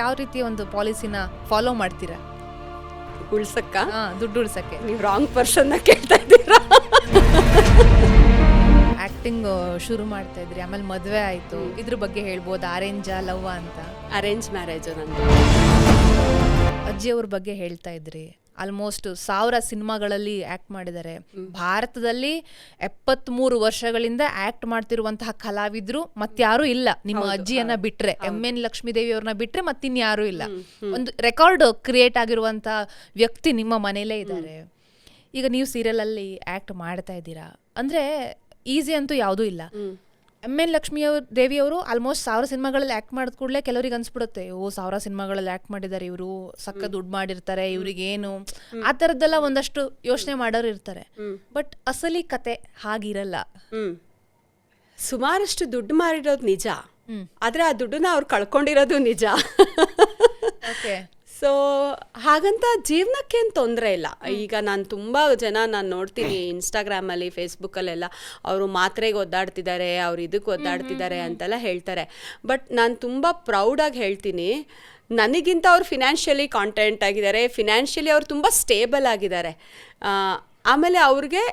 ಯಾವ ರೀತಿ ಒಂದು ಪಾಲಿಸಿನ ಫಾಲೋ ಮಾಡ್ತೀರಾ ಉಳ್ಸಕ್ಕ? ದುಡ್ಡು ಉಳ್ಸಕ್ಕೆ? ನೀವು ರಾಂಗ್ ಪರ್ಸನ್ನ ಕೇಳ್ತಾ ಇದ್ದೀರಾ. ಆಕ್ಟಿಂಗ್ ಶುರು ಮಾಡ್ತಾ ಇದ್ರಿ, ಆಮೇಲೆ ಮದುವೆ ಆಯ್ತು, ಇದ್ರ ಬಗ್ಗೆ ಹೇಳ್ಬೋದು. ಅರೇಂಜಾ ಲವ್ ಅಂತ? ಅರೇಂಜ್ ಮ್ಯಾರೇಜು ನಂದು. ಅಜ್ಜಿಯವ್ರ ಬಗ್ಗೆ ಹೇಳ್ತಾ ಇದ್ರಿ, ಆಲ್ಮೋಸ್ಟ್ 1000 ಸಿನಿಮಾಗಳಲ್ಲಿ ಆಕ್ಟ್ ಮಾಡಿದ್ದಾರೆ. ಭಾರತದಲ್ಲಿ 73 ವರ್ಷಗಳಿಂದ ಆಕ್ಟ್ ಮಾಡ್ತಿರುವಂತಹ ಕಲಾವಿದ್ರು ಮತ್ಯಾರು ಇಲ್ಲ, ನಿಮ್ಮ ಅಜ್ಜಿಯನ್ನ ಬಿಟ್ರೆ, MN ಲಕ್ಷ್ಮೀದೇವಿ ಅವ್ರನ್ನ ಬಿಟ್ರೆ ಮತ್ತಿನ್ಯಾರು ಇಲ್ಲ. ಒಂದು ರೆಕಾರ್ಡ್ ಕ್ರಿಯೇಟ್ ಆಗಿರುವಂತ ವ್ಯಕ್ತಿ ನಿಮ್ಮ ಮನೇಲೇ ಇದ್ದಾರೆ. ಈಗ ನೀವು ಸೀರಿಯಲ್ ಅಲ್ಲಿ ಆಕ್ಟ್ ಮಾಡ್ತಾ ಇದ್ದೀರಾ ಅಂದ್ರೆ ಈಸಿ ಅಂತೂ ಯಾವುದೂ ಇಲ್ಲ. MN ಲಕ್ಷ್ಮೀದೇವಿ ಅವರು ಆಲ್ಮೋಸ್ಟ್ 1000 ಸಿನಿಮಾಗಳಲ್ಲಿ ಆಕ್ಟ್ ಮಾಡಿದ ಕೂಡಲೇ ಕೆಲವರಿಗೆ ಅನ್ಸ್ಬಿಡುತ್ತೆ, 1000 ಸಿನಿಮಾಗಳಲ್ಲಿ ಆಕ್ಟ್ ಮಾಡಿದ್ದಾರೆ ಇವರು, ಸಕ್ಕ ದುಡ್ಡು ಮಾಡಿರ್ತಾರೆ, ಇವ್ರಿಗೇನು, ಆ ಥರದ್ದೆಲ್ಲ ಒಂದಷ್ಟು ಯೋಚನೆ ಮಾಡೋರು ಇರ್ತಾರೆ. ಬಟ್ ಅಸಲಿ ಕತೆ ಹಾಗಿರಲ್ಲ. ಸುಮಾರಷ್ಟು ದುಡ್ಡು ಮಾಡಿರೋದು ನಿಜ, ಆದ್ರೆ ಆ ದುಡ್ಡನ್ನ ಅವ್ರು ಕಳ್ಕೊಂಡಿರೋದು ನಿಜ. ಸೊ ಹಾಗಂತ ಜೀವನಕ್ಕೇನು ತೊಂದರೆ ಇಲ್ಲ. ಈಗ ನಾನು ತುಂಬ ಜನ ನಾನು ನೋಡ್ತೀನಿ ಇನ್ಸ್ಟಾಗ್ರಾಮಲ್ಲಿ, ಫೇಸ್ಬುಕ್ಕಲ್ಲೆಲ್ಲ, ಅವರು ಮಾತ್ರೆಗೆ ಒದ್ದಾಡ್ತಿದ್ದಾರೆ, ಅವ್ರು ಇದಕ್ಕೆ ಒದ್ದಾಡ್ತಿದ್ದಾರೆ ಅಂತೆಲ್ಲ ಹೇಳ್ತಾರೆ. ಬಟ್ ನಾನು ತುಂಬ ಪ್ರೌಡಾಗಿ ಹೇಳ್ತೀನಿ, ನನಗಿಂತ ಅವ್ರು ಫಿನಾನ್ಷಿಯಲಿ ಕಾಂಟೆಂಟ್ ಆಗಿದ್ದಾರೆ, ಫಿನಾನ್ಷಿಯಲಿ ಅವ್ರು ತುಂಬ ಸ್ಟೇಬಲ್ ಆಗಿದ್ದಾರೆ. ಆಮೇಲೆ ಅವ್ರಿಗೆ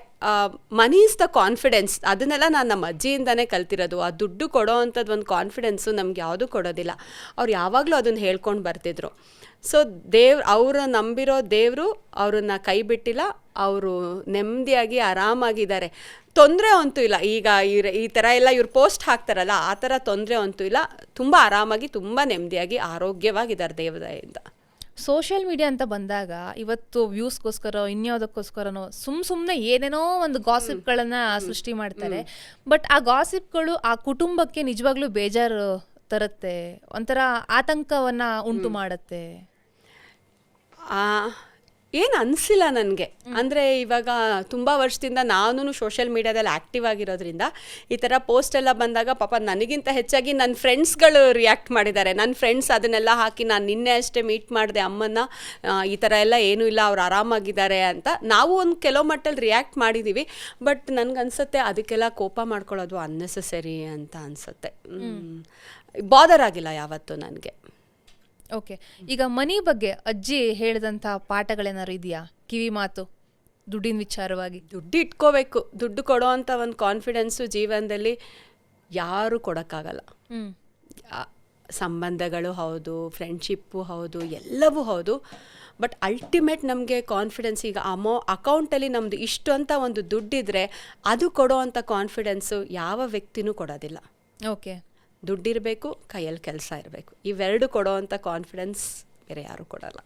ಮನಿ ಇಸ್ ದ ಕಾನ್ಫಿಡೆನ್ಸ್. ಅದನ್ನೆಲ್ಲ ನಾನು ನಮ್ಮ ಅಜ್ಜಿಯಿಂದನೇ ಕಲ್ತಿರೋದು. ಆ ದುಡ್ಡು ಕೊಡೋ ಅಂಥದ್ದು ಒಂದು ಕಾನ್ಫಿಡೆನ್ಸು ನಮ್ಗೆ ಯಾವುದೂ ಕೊಡೋದಿಲ್ಲ. ಅವ್ರು ಯಾವಾಗಲೂ ಅದನ್ನು ಹೇಳ್ಕೊಂಡು ಬರ್ತಿದ್ರು. ಸೊ ಅವರು ನಂಬಿರೋ ದೇವರು ಅವ್ರನ್ನ ಕೈ ಬಿಟ್ಟಿಲ್ಲ. ಅವರು ನೆಮ್ಮದಿಯಾಗಿ ಆರಾಮಾಗಿದ್ದಾರೆ, ತೊಂದರೆ ಅಂತೂ ಇಲ್ಲ. ಈಗ ಈ ಥರ ಎಲ್ಲ ಇವ್ರು ಪೋಸ್ಟ್ ಹಾಕ್ತಾರಲ್ಲ, ಆ ಥರ ತೊಂದರೆ ಅಂತೂ ಇಲ್ಲ. ತುಂಬ ಆರಾಮಾಗಿ, ತುಂಬ ನೆಮ್ಮದಿಯಾಗಿ, ಆರೋಗ್ಯವಾಗಿದ್ದಾರೆ ದೇವದಯಿಂದ. ಸೋಷಿಯಲ್ ಮೀಡಿಯಾ ಅಂತ ಬಂದಾಗ ಇವತ್ತು ವ್ಯೂಸ್ಗೋಸ್ಕರ ಇನ್ಯಾವುದಕ್ಕೋಸ್ಕರನೋ ಸುಮ್ಮನೆ ಏನೇನೋ ಒಂದು ಗಾಸಿಪ್ಗಳನ್ನು ಸೃಷ್ಟಿ ಮಾಡ್ತಾರೆ. ಬಟ್ ಆ ಗಾಸಿಪ್ಗಳು ಆ ಕುಟುಂಬಕ್ಕೆ ನಿಜವಾಗ್ಲೂ ಬೇಜಾರು ತರುತ್ತೆ, ಒಂಥರ ಆತಂಕವನ್ನು ಉಂಟು ಮಾಡುತ್ತೆ. ಏನು ಅನಿಸಿಲ್ಲ ನನಗೆ. ಅಂದರೆ ಇವಾಗ ತುಂಬ ವರ್ಷದಿಂದ ನಾನು ಸೋಷಿಯಲ್ ಮೀಡ್ಯಾದಲ್ಲಿ ಆ್ಯಕ್ಟಿವ್ ಆಗಿರೋದ್ರಿಂದ ಈ ಥರ ಪೋಸ್ಟ್ ಎಲ್ಲ ಬಂದಾಗ ಪಾಪ ನನಗಿಂತ ಹೆಚ್ಚಾಗಿ ನನ್ನ ಫ್ರೆಂಡ್ಸ್ಗಳು ರಿಯಾಕ್ಟ್ ಮಾಡಿದ್ದಾರೆ. ನನ್ನ ಫ್ರೆಂಡ್ಸ್ ಅದನ್ನೆಲ್ಲ ಹಾಕಿ, ನಾನು ನಿನ್ನೆ ಅಷ್ಟೇ ಮೀಟ್ ಮಾಡಿದೆ ಅಮ್ಮನ್ನ, ಈ ಥರ ಎಲ್ಲ ಏನೂ ಇಲ್ಲ, ಅವ್ರು ಆರಾಮಾಗಿದ್ದಾರೆ ಅಂತ ನಾವು ಒಂದು ಕೆಲವು ಮಟ್ಟಲ್ಲಿ ರಿಯಾಕ್ಟ್ ಮಾಡಿದ್ದೀವಿ. ಬಟ್ ನನಗನ್ಸುತ್ತೆ ಅದಕ್ಕೆಲ್ಲ ಕೋಪ ಮಾಡ್ಕೊಳ್ಳೋದು ಅನ್ನೆಸೆಸರಿ ಅಂತ ಅನಿಸುತ್ತೆ. ಬಾದರ್ ಆಗಿಲ್ಲ ಯಾವತ್ತೂ ನನಗೆ. ಓಕೆ, ಈಗ ಮನಿ ಬಗ್ಗೆ ಅಜ್ಜಿ ಹೇಳಿದಂಥ ಪಾಠಗಳೇನಾದ್ರು ಇದೆಯಾ, ಕಿವಿ ಮಾತು ದುಡ್ಡಿನ ವಿಚಾರವಾಗಿ? ದುಡ್ಡು ಇಟ್ಕೋಬೇಕು. ದುಡ್ಡು ಕೊಡೋ ಅಂಥ ಒಂದು ಕಾನ್ಫಿಡೆನ್ಸು ಜೀವನದಲ್ಲಿ ಯಾರೂ ಕೊಡೋಕ್ಕಾಗಲ್ಲ. ಸಂಬಂಧಗಳು ಹೌದು, ಫ್ರೆಂಡ್ಶಿಪ್ಪು ಹೌದು, ಎಲ್ಲವೂ ಹೌದು. ಬಟ್ ಅಲ್ಟಿಮೇಟ್ ನಮಗೆ ಕಾನ್ಫಿಡೆನ್ಸ್, ಈಗ ಅಕೌಂಟಲ್ಲಿ ನಮ್ಮದು ಇಷ್ಟು ಅಂತ ಒಂದು ದುಡ್ಡಿದ್ರೆ ಅದು ಕೊಡೋ ಅಂಥ ಕಾನ್ಫಿಡೆನ್ಸು ಯಾವ ವ್ಯಕ್ತಿನೂ ಕೊಡೋದಿಲ್ಲ. ಓಕೆ, ದುಡ್ಡಿರಬೇಕು, ಕೈಯಲ್ಲಿ ಕೆಲಸ ಇರಬೇಕು, ಇವೆರಡು ಕೊಡೋ ಅಂಥ ಕಾನ್ಫಿಡೆನ್ಸ್ ಬೇರೆ ಯಾರೂ ಕೊಡಲ್ಲ.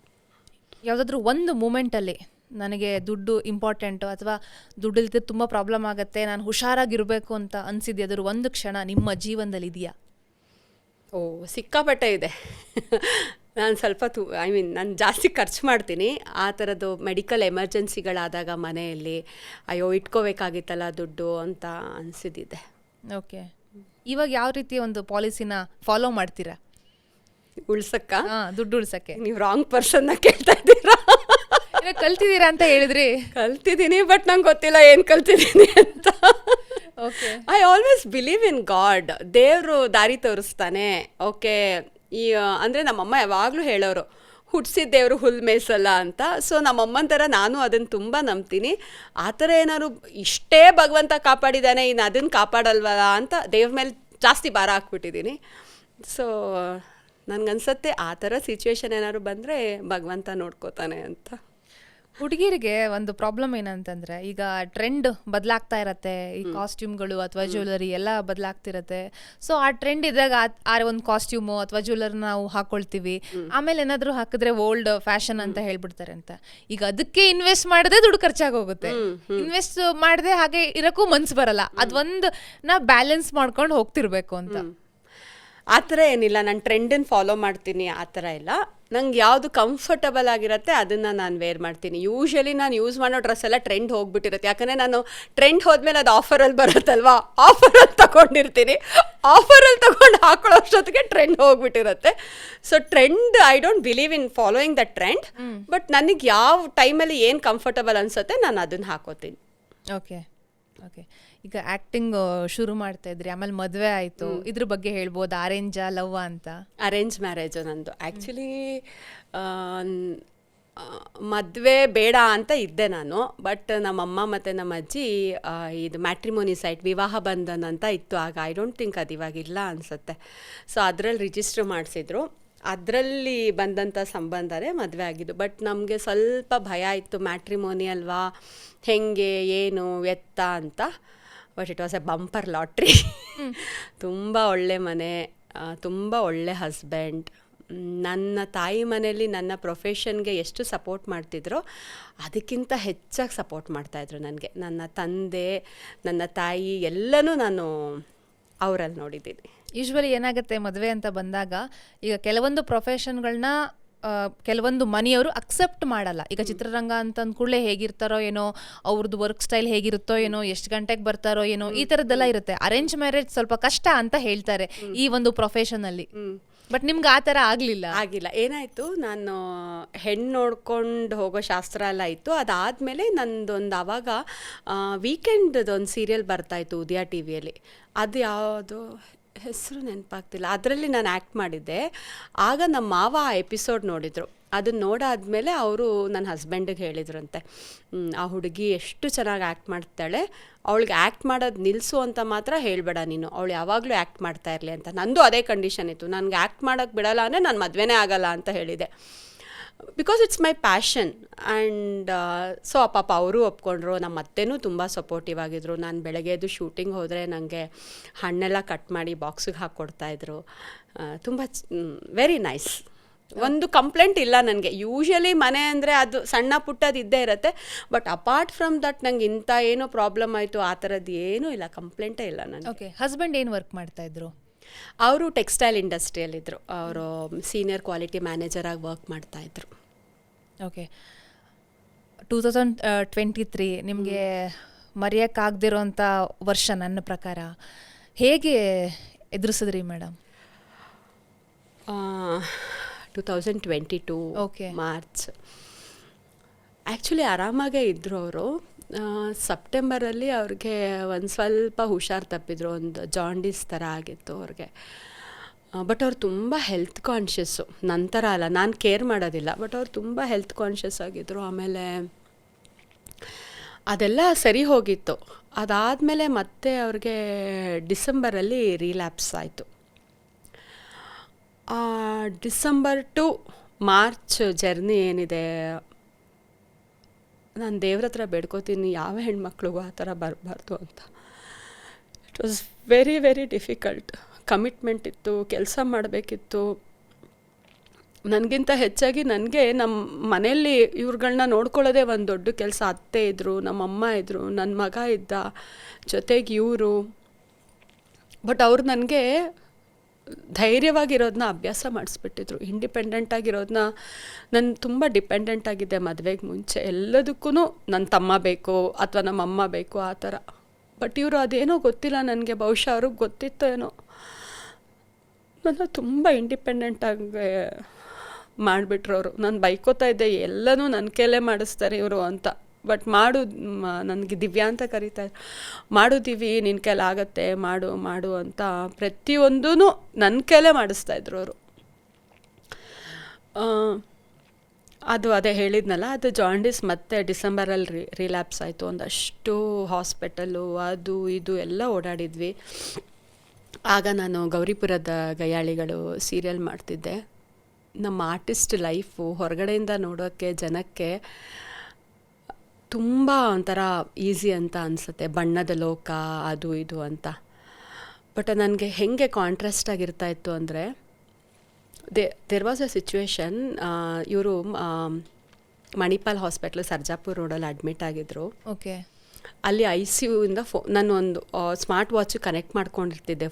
ಯಾವುದಾದ್ರೂ ಒಂದು ಮೂಮೆಂಟಲ್ಲಿ ನನಗೆ ದುಡ್ಡು ಇಂಪಾರ್ಟೆಂಟು ಅಥವಾ ದುಡ್ಡಿಲ್ದೆ ತುಂಬ ಪ್ರಾಬ್ಲಮ್ ಆಗುತ್ತೆ, ನಾನು ಹುಷಾರಾಗಿರಬೇಕು ಅಂತ ಅನಿಸಿದ್ಯಾ? ಅದ್ರ ಒಂದು ಕ್ಷಣ ನಿಮ್ಮ ಜೀವನದಲ್ಲಿ ಇದೆಯಾ? ಸಿಕ್ಕಾಪಟ್ಟೆ ಇದೆ. ನಾನು ಸ್ವಲ್ಪ ನಾನು ಜಾಸ್ತಿ ಖರ್ಚು ಮಾಡ್ತೀನಿ. ಆ ಥರದ್ದು ಮೆಡಿಕಲ್ ಎಮರ್ಜೆನ್ಸಿಗಳಾದಾಗ ಮನೆಯಲ್ಲಿ ಅಯ್ಯೋ ಇಟ್ಕೋಬೇಕಾಗಿತ್ತಲ್ಲ ದುಡ್ಡು ಅಂತ ಅನಿಸಿದ್ದಿದೆ. ಓಕೆ, ಇವಾಗ ಯಾವ ರೀತಿ ಒಂದು ಪಾಲಿಸಿನ ಫಾಲೋ ಮಾಡ್ತೀರಾ ಉಳ್ಸಕ್ಕ? ದುಡ್ಡು ಉಳ್ಸಕ್ಕೆ? ನೀವು ರಾಂಗ್ ಪರ್ಸನ್ನ ಕೇಳ್ತಾ ಇದ್ದೀರಾ. ಕಲ್ತಿದ್ದೀರಾ ಅಂತ ಹೇಳಿದ್ರಿ. ಕಲ್ತಿದ್ದೀನಿ, ಬಟ್ ನಂಗೆ ಗೊತ್ತಿಲ್ಲ ಏನು ಕಲ್ತಿದ್ದೀನಿ ಅಂತ. Okay, I always believe in god. ದೇವರು ದಾರಿ ತೋರಿಸ್ತಾನೆ. ಓಕೆ, ಅಂದರೆ ನಮ್ಮಮ್ಮ ಯಾವಾಗಲೂ ಹೇಳೋರು, ಹುಟ್ಟಿಸಿದ ದೇವರು ಹುಲ್ ಮೇಯ್ಸಲ್ಲ ಅಂತ. ಸೊ ನಮ್ಮಮ್ಮನ ಥರ ನಾನು ಅದನ್ನು ತುಂಬ ನಂಬ್ತೀನಿ. ಆ ಥರ ಏನಾದ್ರು ಇಷ್ಟೇ ಭಗವಂತ ಕಾಪಾಡಿದ್ದಾನೆ, ಇನ್ನು ಅದನ್ನು ಕಾಪಾಡಲ್ವಲ್ಲ ಅಂತ ದೇವ್ರ ಮೇಲೆ ಜಾಸ್ತಿ ಭಾರ ಹಾಕ್ಬಿಟ್ಟಿದ್ದೀನಿ. ಸೊ ನನಗನ್ಸತ್ತೆ ಆ ಥರ ಸಿಚುವೇಶನ್ ಏನಾದ್ರು ಬಂದರೆ ಭಗವಂತ ನೋಡ್ಕೋತಾನೆ ಅಂತ. ಹುಡುಗಿರಿಗೆ ಒಂದು ಪ್ರಾಬ್ಲಮ್ ಏನಂತಂದರೆ, ಈಗ ಟ್ರೆಂಡ್ ಬದಲಾಗ್ತಾ ಇರತ್ತೆ, ಈ ಕಾಸ್ಟ್ಯೂಮ್ಗಳು ಅಥವಾ ಜ್ಯುವೆಲರಿ ಎಲ್ಲ ಬದಲಾಗ್ತಿರತ್ತೆ. ಸೊ ಆ ಟ್ರೆಂಡ್ ಇದ್ದಾಗ ಆ ಒಂದು ಕಾಸ್ಟ್ಯೂಮು ಅಥವಾ ಜ್ಯುವೆಲರಿ ನಾವು ಹಾಕೊಳ್ತೀವಿ, ಆಮೇಲೆ ಏನಾದರೂ ಹಾಕಿದ್ರೆ ಓಲ್ಡ್ ಫ್ಯಾಷನ್ ಅಂತ ಹೇಳ್ಬಿಡ್ತಾರೆ ಅಂತ. ಈಗ ಅದಕ್ಕೆ ಇನ್ವೆಸ್ಟ್ ಮಾಡದೆ ದುಡ್ಡು ಖರ್ಚಾಗೋಗುತ್ತೆ, ಇನ್ವೆಸ್ಟ್ ಮಾಡದೆ ಹಾಗೆ ಇರೋಕ್ಕೂ ಮನ್ಸು ಬರಲ್ಲ. ಅದೊಂದು ನಾ ಬ್ಯಾಲೆನ್ಸ್ ಮಾಡ್ಕೊಂಡು ಹೋಗ್ತಿರ್ಬೇಕು ಅಂತ. ಆ ಥರ ಏನಿಲ್ಲ, ನಾನು ಟ್ರೆಂಡನ್ನು ಫಾಲೋ ಮಾಡ್ತೀನಿ ಆ ಥರ ಇಲ್ಲ. ನಂಗೆ ಯಾವುದು ಕಂಫರ್ಟಬಲ್ ಆಗಿರುತ್ತೆ ಅದನ್ನು ನಾನು ವೇರ್ ಮಾಡ್ತೀನಿ. ಯೂಶ್ವಲಿ ನಾನು ಯೂಸ್ ಮಾಡೋ ಡ್ರೆಸ್ ಎಲ್ಲ ಟ್ರೆಂಡ್ ಹೋಗ್ಬಿಟ್ಟಿರುತ್ತೆ. ಯಾಕಂದರೆ ನಾನು ಟ್ರೆಂಡ್ ಹೋದ್ಮೇಲೆ ಅದು ಆಫರಲ್ಲಿ ಬರುತ್ತಲ್ವಾ, ಆಫರಲ್ಲಿ ತೊಗೊಂಡಿರ್ತೀನಿ. ಆಫರಲ್ಲಿ ತೊಗೊಂಡು ಹಾಕೊಳ್ಳೋ ಅಷ್ಟೊತ್ತಿಗೆ ಟ್ರೆಂಡ್ ಹೋಗ್ಬಿಟ್ಟಿರುತ್ತೆ. So trend, I don't believe in following the trend. But ನನಗೆ ಯಾವ ಟೈಮಲ್ಲಿ ಏನು ಕಂಫರ್ಟಬಲ್ ಅನಿಸುತ್ತೆ ನಾನು ಅದನ್ನು ಹಾಕೋತೀನಿ. ಓಕೆ, ಓಕೆ, ಈಗ ಆಕ್ಟಿಂಗ್ ಶುರು ಮಾಡ್ತಾ ಇದ್ರಿ, ಆಮೇಲೆ ಮದುವೆ ಆಯಿತು, ಇದ್ರ ಬಗ್ಗೆ ಹೇಳ್ಬೋದು, ಅರೇಂಜಾ ಲವ್ ಅಂತ? ಅರೇಂಜ್ ಮ್ಯಾರೇಜು ನಂದು. ಆ್ಯಕ್ಚುಲಿ ಮದುವೆ ಬೇಡ ಅಂತ ಇದ್ದೆ ನಾನು. ಬಟ್ ನಮ್ಮಮ್ಮ ಮತ್ತು ನಮ್ಮ ಅಜ್ಜಿ ಇದು ಮ್ಯಾಟ್ರಿಮೋನಿ ಸೈಟ್ ವಿವಾಹ ಬಂಧನ್ ಅಂತ ಇತ್ತು ಆಗ. ಐ ಡೋಂಟ್ ಥಿಂಕ್ ಅದು ಇವಾಗಿಲ್ಲ ಅನಿಸುತ್ತೆ. ಸೊ ಅದರಲ್ಲಿ ರಿಜಿಸ್ಟ್ರ್ ಮಾಡಿಸಿದ್ರು. ಅದರಲ್ಲಿ ಬಂದಂಥ ಸಂಬಂಧನೇ ಮದುವೆ ಆಗಿದ್ದು. ಬಟ್ ನಮಗೆ ಸ್ವಲ್ಪ ಭಯ ಇತ್ತು, ಮ್ಯಾಟ್ರಿಮೋನಿ ಅಲ್ವಾ, ಹೆಂಗೆ ಏನು ಎತ್ತ ಅಂತ. But it was A bumper lottery. ತುಂಬ ಒಳ್ಳೆ ಮನೆ, ತುಂಬ ಒಳ್ಳೆ ಹಸ್ಬೆಂಡ್. ನನ್ನ ತಾಯಿ ಮನೆಯಲ್ಲಿ ನನ್ನ ಪ್ರೊಫೆಷನ್ಗೆ ಎಷ್ಟು ಸಪೋರ್ಟ್ ಮಾಡ್ತಿದ್ರೋ ಅದಕ್ಕಿಂತ ಹೆಚ್ಚಾಗಿ ಸಪೋರ್ಟ್ ಮಾಡ್ತಾಯಿದ್ರು ನನಗೆ. ನನ್ನ ತಂದೆ, ನನ್ನ ತಾಯಿ ಎಲ್ಲನೂ ನಾನು ಅವರಲ್ಲಿ ನೋಡಿದ್ದೀನಿ. ಯೂಶ್ವಲಿ ಏನಾಗುತ್ತೆ ಮದುವೆ ಅಂತ ಬಂದಾಗ, ಈಗ ಕೆಲವೊಂದು ಪ್ರೊಫೆಷನ್ಗಳನ್ನ ಕೆಲವೊಂದು ಮನೆಯವರು ಅಕ್ಸೆಪ್ಟ್ ಮಾಡಲ್ಲ. ಈಗ ಚಿತ್ರರಂಗ ಅಂತ ಅಂದ್ಕೂಡಲೇ ಹೇಗಿರ್ತಾರೋ ಏನೋ, ಅವ್ರದ್ದು ವರ್ಕ್ ಸ್ಟೈಲ್ ಹೇಗಿರುತ್ತೋ ಏನೋ, ಎಷ್ಟು ಗಂಟೆಗೆ ಬರ್ತಾರೋ ಏನೋ, ಈ ಥರದ್ದೆಲ್ಲ ಇರುತ್ತೆ. ಅರೇಂಜ್ ಮ್ಯಾರೇಜ್ ಸ್ವಲ್ಪ ಕಷ್ಟ ಅಂತ ಹೇಳ್ತಾರೆ ಈ ಒಂದು ಪ್ರೊಫೆಷನಲ್ಲಿ. ಬಟ್ ನಿಮ್ಗೆ ಆ ಥರ ಆಗಿಲ್ಲ. ಏನಾಯಿತು, ನಾನು ಹೆಣ್ಣು ನೋಡ್ಕೊಂಡು ಹೋಗೋ ಶಾಸ್ತ್ರ ಎಲ್ಲ ಇತ್ತು. ಅದಾದಮೇಲೆ ನಂದೊಂದು ಆವಾಗ ವೀಕೆಂಡ್ದೊಂದು ಸೀರಿಯಲ್ ಬರ್ತಾಯಿತ್ತು ಉದಯ ಟಿ ವಿಯಲ್ಲಿ. ಅದು ಯಾವುದು ಹೆಸರು ನೆನಪಾಗ್ತಿಲ್ಲ. ಅದರಲ್ಲಿ ನಾನು ಆ್ಯಕ್ಟ್ ಮಾಡಿದ್ದೆ. ಆಗ ನಮ್ಮ ಮಾವ ಆ ಎಪಿಸೋಡ್ ನೋಡಿದರು. ಅದನ್ನ ನೋಡಾದ್ಮೇಲೆ ಅವರು ನನ್ನ ಹಸ್ಬೆಂಡಿಗೆ ಹೇಳಿದ್ರಂತೆ, ಆ ಹುಡುಗಿ ಎಷ್ಟು ಚೆನ್ನಾಗಿ ಆ್ಯಕ್ಟ್ ಮಾಡ್ತಾಳೆ, ಅವಳಿಗೆ ಆ್ಯಕ್ಟ್ ಮಾಡೋದು ನಿಲ್ಲಿಸು ಅಂತ ಮಾತ್ರ ಹೇಳಬೇಡ ನೀನು, ಅವಳು ಯಾವಾಗಲೂ ಆ್ಯಕ್ಟ್ ಮಾಡ್ತಾ ಇರಲಿ ಅಂತ. ನಂದು ಅದೇ ಕಂಡೀಷನ್ ಇತ್ತು, ನನಗೆ ಆ್ಯಕ್ಟ್ ಮಾಡೋಕ್ಕೆ ಬಿಡಲ್ಲ ಅಂದರೆ ನಾನು ಮದುವೆನೇ ಆಗಲ್ಲ ಅಂತ ಹೇಳಿದೆ. Because it's my passion. And so ಪಾಪ ಅವರು ಒಪ್ಕೊಂಡ್ರು. ನಮ್ಮ ಅತ್ತೆನೂ ತುಂಬ ಸಪೋರ್ಟಿವ್ ಆಗಿದ್ರು. ನಾನು ಬೆಳಗ್ಗೆದು ಶೂಟಿಂಗ್ ಹೋದರೆ ನನಗೆ ಹಣ್ಣೆಲ್ಲ ಕಟ್ ಮಾಡಿ ಬಾಕ್ಸಿಗೆ ಹಾಕ್ಕೊಡ್ತಾಯಿದ್ರು. ತುಂಬ ವೆರಿ ನೈಸ್. ಒಂದು ಕಂಪ್ಲೇಂಟ್ ಇಲ್ಲ ನನಗೆ. ಯೂಶ್ವಲಿ ಮನೆ ಅಂದರೆ ಅದು ಸಣ್ಣ ಪುಟ್ಟದ್ದು ಇದ್ದೇ ಇರುತ್ತೆ. ಬಟ್ ಅಪಾರ್ಟ್ ಫ್ರಮ್ ದಟ್ ನಂಗೆ ಇಂಥ ಏನೋ ಪ್ರಾಬ್ಲಮ್ ಆಯಿತು ಆ ಥರದ್ದು ಏನೂ ಇಲ್ಲ, ಕಂಪ್ಲೇಂಟೇ ಇಲ್ಲ ನನಗೆ. ಓಕೆ, ಹಸ್ಬೆಂಡ್ ಏನು ವರ್ಕ್ ಮಾಡ್ತಾಯಿದ್ರು? ಅವರು ಟೆಕ್ಸ್ಟೈಲ್ ಇಂಡಸ್ಟ್ರಿಯಲ್ಲಿದ್ದರು. ಅವರು ಸೀನಿಯರ್ ಕ್ವಾಲಿಟಿ ಮ್ಯಾನೇಜರಾಗಿ ವರ್ಕ್ ಮಾಡ್ತಾಯಿದ್ರು. ಓಕೆ, 2023 ನಿಮಗೆ ಮರೆಯೋಕ್ಕಾಗದಿರೋಂಥ ವರ್ಷ ನನ್ನ ಪ್ರಕಾರ. ಹೇಗೆ ಎದುರಿಸಿದ್ರಿ ಮೇಡಮ್? 2022 Okay. ಮಾರ್ಚ್. ಆ್ಯಕ್ಚುಲಿ ಆರಾಮಾಗೇ ಇದ್ದರು ಅವರು. ಸೆಪ್ಟೆಂಬರಲ್ಲಿ ಅವ್ರಿಗೆ ಒಂದು ಸ್ವಲ್ಪ ಹುಷಾರು ತಪ್ಪಿದ್ರು, ಒಂದು ಜಾಂಡೀಸ್ ಥರ ಆಗಿತ್ತು ಅವ್ರಿಗೆ. ಬಟ್ ಅವ್ರು ತುಂಬ ಹೆಲ್ತ್ ಕಾನ್ಷಿಯಸ್ಸು. ನಂತರ ಅಲ್ಲ, ನಾನು ಕೇರ್ ಮಾಡೋದಿಲ್ಲ, ಬಟ್ ಅವ್ರು ತುಂಬ ಹೆಲ್ತ್ ಕಾನ್ಷಿಯಸ್ ಆಗಿದ್ದರು. ಆಮೇಲೆ ಅದೆಲ್ಲ ಸರಿ ಹೋಗಿತ್ತು. ಅದಾದಮೇಲೆ ಮತ್ತೆ ಅವ್ರಿಗೆ ಡಿಸೆಂಬರಲ್ಲಿ ರಿಲ್ಯಾಪ್ಸ್ ಆಯಿತು. ಡಿಸೆಂಬರ್ ಟು ಮಾರ್ಚ್ ಜರ್ನಿ ಏನಿದೆ, ನಾನು ದೇವ್ರ ಹತ್ರ ಬೇಡ್ಕೋತೀನಿ ಯಾವ ಹೆಣ್ಮಕ್ಳಿಗೂ ಆ ಥರ ಬರಬಾರ್ದು ಅಂತ. It was very very difficult. Commitment ಇತ್ತು, ಕೆಲಸ ಮಾಡಬೇಕಿತ್ತು. ನನಗಿಂತ ಹೆಚ್ಚಾಗಿ ನನಗೆ ನಮ್ಮ ಮನೆಯಲ್ಲಿ ಇವ್ರುಗಳನ್ನ ನೋಡ್ಕೊಳ್ಳೋದೇ ಒಂದು ದೊಡ್ಡ ಕೆಲಸ. ಅತ್ತೆ ಇದ್ದರು, ನಮ್ಮಮ್ಮ ಇದ್ದರು, ನನ್ನ ಮಗ ಇದ್ದ, ಜೊತೆಗೆ ಇವರು. ಬಟ್ ಅವ್ರು ನನಗೆ ಧೈರ್ಯವಾಗಿರೋದನ್ನ ಅಭ್ಯಾಸ ಮಾಡಿಸ್ಬಿಟ್ಟಿದ್ರು. ಇಂಡಿಪೆಂಡೆಂಟ್ ಆಗಿರೋದನ್ನ. ನಾನು ತುಂಬ ಡಿಪೆಂಡೆಂಟ್ ಆಗಿದ್ದೆ ಮದುವೆಗೆ ಮುಂಚೆ. ಎಲ್ಲದಕ್ಕೂ ನನ್ನ ತಮ್ಮ ಬೇಕು ಅಥವಾ ನಮ್ಮಮ್ಮ ಬೇಕು ಆ ಥರ. ಬಟ್ ಇವರು ಅದೇನೋ ಗೊತ್ತಿಲ್ಲ ನನಗೆ, ಬಹುಶಃ ಅವ್ರಿಗೆ ಗೊತ್ತಿತ್ತೋ ಏನೋ, ನನ್ನ ತುಂಬ ಇಂಡಿಪೆಂಡೆಂಟಾಗಿ ಮಾಡಿಬಿಟ್ರು ಅವರು. ನಾನು ಬೈಕೋತಾ ಇದ್ದೆ, ಎಲ್ಲನೂ ನನ್ನ ಕೈಲೇ ಮಾಡಿಸ್ತಾರೆ ಇವರು ಅಂತ. ಬಟ್ ನನಗೆ ದಿವ್ಯಾ ಅಂತ ಕರೀತಾರೆ, ಮಾಡೋದಿವಿ ನಿನ್ನ ಕೈಲಿ ಆಗತ್ತೆ, ಮಾಡು ಮಾಡು ಅಂತ ಪ್ರತಿಯೊಂದೂ ನನ್ನ ಕೈಲೇ ಮಾಡಿಸ್ತಾಯಿದ್ರು ಅವರು. ಅದೇ ಹೇಳಿದ್ನಲ್ಲ, ಅದು ಜಾಂಡೀಸ್ ಮತ್ತೆ ಡಿಸೆಂಬರಲ್ಲಿ ರಿಲ್ಯಾಪ್ಸ್ ಆಯಿತು. ಒಂದಷ್ಟು ಹಾಸ್ಪಿಟಲು ಅದು ಇದು ಎಲ್ಲ ಓಡಾಡಿದ್ವಿ. ಆಗ ನಾನು ಗೌರಿಪುರದ ಗಯ್ಯಾಳಿಗಳು ಸೀರಿಯಲ್ ಮಾಡ್ತಿದ್ದೆ. ನಮ್ಮ ಆರ್ಟಿಸ್ಟ್ ಲೈಫು ಹೊರಗಡೆಯಿಂದ ನೋಡೋಕ್ಕೆ ಜನಕ್ಕೆ ತುಂಬ ಒಂಥರ ಈಸಿ ಅಂತ ಅನಿಸುತ್ತೆ, ಬಣ್ಣದ ಲೋಕ ಅದು ಇದು ಅಂತ. ಬಟ್ ನನಗೆ ಹೆಂಗೆ ಕಾಂಟ್ರಾಸ್ಟ್ ಆಗಿರ್ತಾ ಇತ್ತು ಅಂದರೆ, ದೇರ್ ವಾಸ್ ಅ ಸಿಚುವೇಶನ್. ಇವರು ಮಣಿಪಾಲ್ ಹಾಸ್ಪಿಟ್ಲು ಸರ್ಜಾಪುರ್ ರೋಡಲ್ಲಿ ಅಡ್ಮಿಟ್ ಆಗಿದ್ದರು. ಓಕೆ. ಅಲ್ಲಿ ICUಯಿಂದ ನಾನು ಒಂದು ಸ್ಮಾರ್ಟ್ ವಾಚ್ ಕನೆಕ್ಟ್ ಮಾಡ್ಕೊಂಡಿರ್ತಿದ್ದೆ.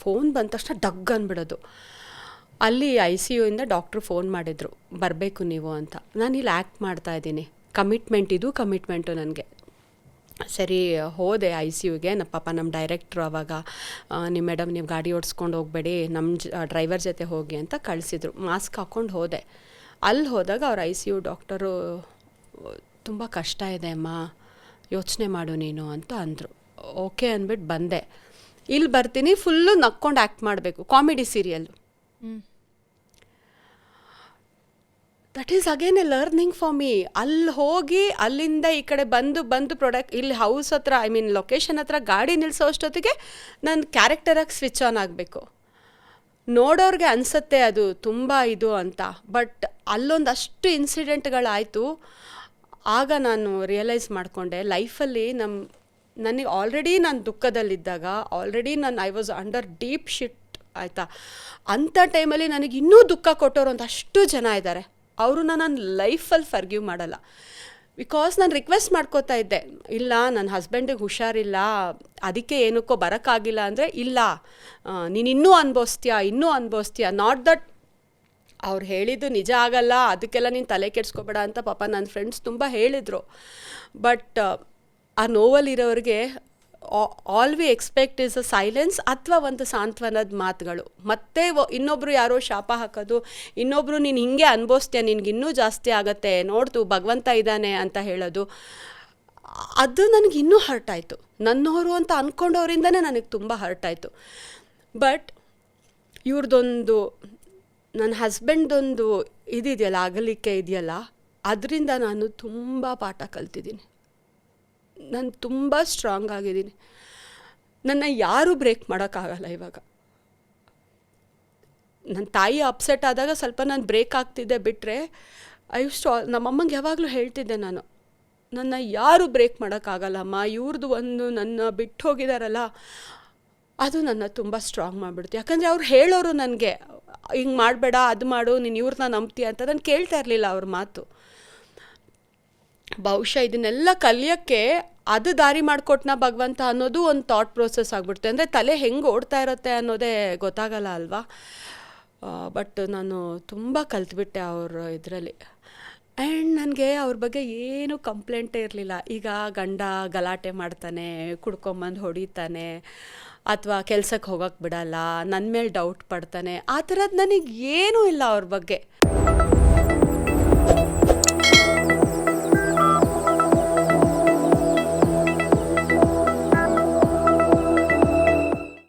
ಫೋನ್ ಬಂದ ತಕ್ಷಣ ಡಗ್ ಅಂದ್ಬಿಡೋದು. ಅಲ್ಲಿ ICUಯಿಂದ ಡಾಕ್ಟ್ರು ಫೋನ್ ಮಾಡಿದರು, ಬರಬೇಕು ನೀವು ಅಂತ. ನಾನು ಇಲ್ಲಿ ಆ್ಯಕ್ಟ್ ಮಾಡ್ತಾಯಿದ್ದೀನಿ, ಕಮಿಟ್ಮೆಂಟು ನನಗೆ. ಸರಿ ಹೋದೆ ICUಗೆ. ಪಾಪ ನಮ್ಮ ಡೈರೆಕ್ಟ್ರು ಆವಾಗ, ನಿಮ್ಮ ಮೇಡಮ್ ನೀವು ಗಾಡಿ ಓಡಿಸ್ಕೊಂಡು ಹೋಗಬೇಡಿ, ನಮ್ಮ ಡ್ರೈವರ್ ಜೊತೆ ಹೋಗಿ ಅಂತ ಕಳಿಸಿದ್ರು. ಮಾಸ್ಕ್ ಹಾಕ್ಕೊಂಡು ಹೋದೆ. ಅಲ್ಲಿ ಹೋದಾಗ ಅವ್ರು ICU ಡಾಕ್ಟರು ತುಂಬ ಕಷ್ಟ ಇದೆ ಅಮ್ಮ, ಯೋಚನೆ ಮಾಡು ನೀನು ಅಂತ ಅಂದರು. ಓಕೆ ಅಂದ್ಬಿಟ್ಟು ಬಂದೆ. ಇಲ್ಲಿ ಬರ್ತೀನಿ, ಫುಲ್ಲು ನಕ್ಕೊಂಡು ಆ್ಯಕ್ಟ್ ಮಾಡಬೇಕು, comedy serial. That is again A learning for me. ಅಲ್ಲಿ ಹೋಗಿ ಅಲ್ಲಿಂದ ಈ ಕಡೆ ಬಂದು ಪ್ರಾಡಕ್ಟ್ ಇಲ್ಲಿ ಹೌಸ್ ಹತ್ರ, ಐ ಮೀನ್ ಲೊಕೇಶನ್ ಹತ್ರ ಗಾಡಿ ನಿಲ್ಲಿಸೋ ಅಷ್ಟೊತ್ತಿಗೆ ನನ್ನ ಕ್ಯಾರೆಕ್ಟರಾಗಿ ಸ್ವಿಚ್ ಆನ್ ಆಗಬೇಕು. ನೋಡೋರಿಗೆ ಅನಿಸುತ್ತೆ ಅದು ತುಂಬ ಇದು ಅಂತ, ಬಟ್ ಅಲ್ಲೊಂದಷ್ಟು ಇನ್ಸಿಡೆಂಟ್ಗಳಾಯಿತು. ಆಗ ನಾನು ರಿಯಲೈಸ್ ಮಾಡಿಕೊಂಡೆ ಲೈಫಲ್ಲಿ ನನಗೆ ಆಲ್ರೆಡಿ ನಾನು ದುಃಖದಲ್ಲಿದ್ದಾಗ, already I was under deep shit ಆಯಿತಾ. ಅಂಥ ಟೈಮಲ್ಲಿ ನನಗೆ ಇನ್ನೂ ದುಃಖ ಕೊಟ್ಟೋರು ಒಂದಷ್ಟು ಜನ ಇದ್ದಾರೆ. ಅವರು ನನ್ನ ಲೈಫಲ್ಲಿ ಫರ್ಗಿವ್ ಮಾಡಲ್ಲ. ಬಿಕಾಸ್ ನಾನು ರಿಕ್ವೆಸ್ಟ್ ಮಾಡ್ಕೋತಾ ಇದ್ದೆ, ಇಲ್ಲ ನನ್ನ ಹಸ್ಬೆಂಡಿಗೆ ಹುಷಾರಿಲ್ಲ, ಅದಕ್ಕೆ ಏನಕ್ಕೋ ಬರೋಕ್ಕಾಗಿಲ್ಲ ಅಂದರೆ, ಇಲ್ಲ ನೀನು ಇನ್ನೂ ಅನ್ಭವಿಸ್ತೀಯ. ನಾಟ್ ದಟ್ ಅವ್ರು ಹೇಳಿದ್ದು ನಿಜ ಆಗಲ್ಲ, ಅದಕ್ಕೆಲ್ಲ ನೀನು ತಲೆ ಕೆಡಿಸ್ಕೋಬೇಡ ಅಂತ ಪಾಪ ನನ್ನ ಫ್ರೆಂಡ್ಸ್ ತುಂಬ ಹೇಳಿದರು. ಬಟ್ ಆ ನೋವಲ್ಲಿರೋರಿಗೆ all we expect is a silence ಅಥವಾ ಒಂದು ಸಾಂತ್ವನದ ಮಾತುಗಳು. ಮತ್ತೆ ಇನ್ನೊಬ್ಬರು ಯಾರೋ ಶಾಪ ಹಾಕೋದು, ಇನ್ನೊಬ್ಬರು ನೀನು ಹಿಂಗೆ ಅನ್ಭವಿಸ್ತೀಯ, ನಿನಗಿನ್ನೂ ಜಾಸ್ತಿ ಆಗತ್ತೆ, ನೋಡ್ತು ಭಗವಂತ ಇದ್ದಾನೆ ಅಂತ ಹೇಳೋದು. ಅದು ನನಗೆ ಇನ್ನೂ ಹರ್ಟ್ ಆಯಿತು. ನನ್ನವರು ಅಂತ ಅಂದ್ಕೊಂಡವರಿಂದನೇ ನನಗೆ ತುಂಬ ಹರ್ಟ್ ಆಯಿತು. ಬಟ್ ಇವ್ರದ್ದೊಂದು ನನ್ನ ಹಸ್ಬೆಂಡ್ದೊಂದು ಇದೆಯಲ್ಲ, ಅಗಲಿಕೆ ಇದೆಯಲ್ಲ, ಅದರಿಂದ ನಾನು ತುಂಬ ಪಾಠ ಕಲ್ತಿದ್ದೀನಿ. ನಾನು ತುಂಬ ಸ್ಟ್ರಾಂಗ್ ಆಗಿದ್ದೀನಿ. ನನ್ನ ಯಾರೂ ಬ್ರೇಕ್ ಮಾಡೋಕ್ಕಾಗಲ್ಲ ಇವಾಗ. ನನ್ನ ತಾಯಿ ಅಪ್ಸೆಟ್ ಆದಾಗ ಸ್ವಲ್ಪ ನಾನು ಬ್ರೇಕ್ ಆಗ್ತಿದ್ದೆ, ಬಿಟ್ಟರೆ ನಮ್ಮಮ್ಮಂಗೆ ಯಾವಾಗಲೂ ಹೇಳ್ತಿದ್ದೆ ನಾನು, ನನ್ನ ಯಾರೂ ಬ್ರೇಕ್ ಮಾಡೋಕ್ಕಾಗಲ್ಲಮ್ಮ, ಇವ್ರದ್ದು ಒಂದು ನನ್ನ ಬಿಟ್ಟು ಹೋಗಿದಾರಲ್ಲ ಅದು ನನ್ನ ತುಂಬ ಸ್ಟ್ರಾಂಗ್ ಮಾಡಿಬಿಡ್ತು. ಯಾಕಂದರೆ ಅವ್ರು ಹೇಳೋರು ನನಗೆ, ಹಿಂಗೆ ಮಾಡಬೇಡ, ಅದು ಮಾಡು, ನೀನು ಇವ್ರನ್ನ ನಂಬ್ತೀಯ ಅಂತ. ನಾನು ಕೇಳ್ತಾ ಇರಲಿಲ್ಲ ಅವ್ರ ಮಾತು. ಬಹುಶಃ ಇದನ್ನೆಲ್ಲ ಕಲಿಯೋಕ್ಕೆ ಅದು ದಾರಿ ಮಾಡಿಕೊಟ್ನ ಭಗವಂತ ಅನ್ನೋದು ಒಂದು ಥಾಟ್ ಪ್ರೋಸೆಸ್ ಆಗಿಬಿಡ್ತು. ಅಂದರೆ ತಲೆ ಹೆಂಗೆ ಓಡ್ತಾ ಇರುತ್ತೆ ಅನ್ನೋದೇ ಗೊತ್ತಾಗಲ್ಲ ಅಲ್ವಾ. ಬಟ್ ನಾನು ತುಂಬ ಕಲ್ತ್ಬಿಟ್ಟೆ ಅವ್ರ ಇದರಲ್ಲಿ. ಆ್ಯಂಡ್ ನನಗೆ ಅವ್ರ ಬಗ್ಗೆ ಏನೂ ಕಂಪ್ಲೇಂಟೇ ಇರಲಿಲ್ಲ. ಈಗ ಗಂಡ ಗಲಾಟೆ ಮಾಡ್ತಾನೆ, ಕುಡ್ಕೊಂಬಂದು ಹೊಡಿತಾನೆ, ಅಥವಾ ಕೆಲ್ಸಕ್ಕೆ ಹೋಗೋಕ್ಕೆ ಬಿಡಲ್ಲ, ನನ್ನ ಮೇಲೆ ಡೌಟ್ ಪಡ್ತಾನೆ, ಆ ಥರದ್ದು ನನಗೆ ಏನೂ ಇಲ್ಲ ಅವ್ರ ಬಗ್ಗೆ.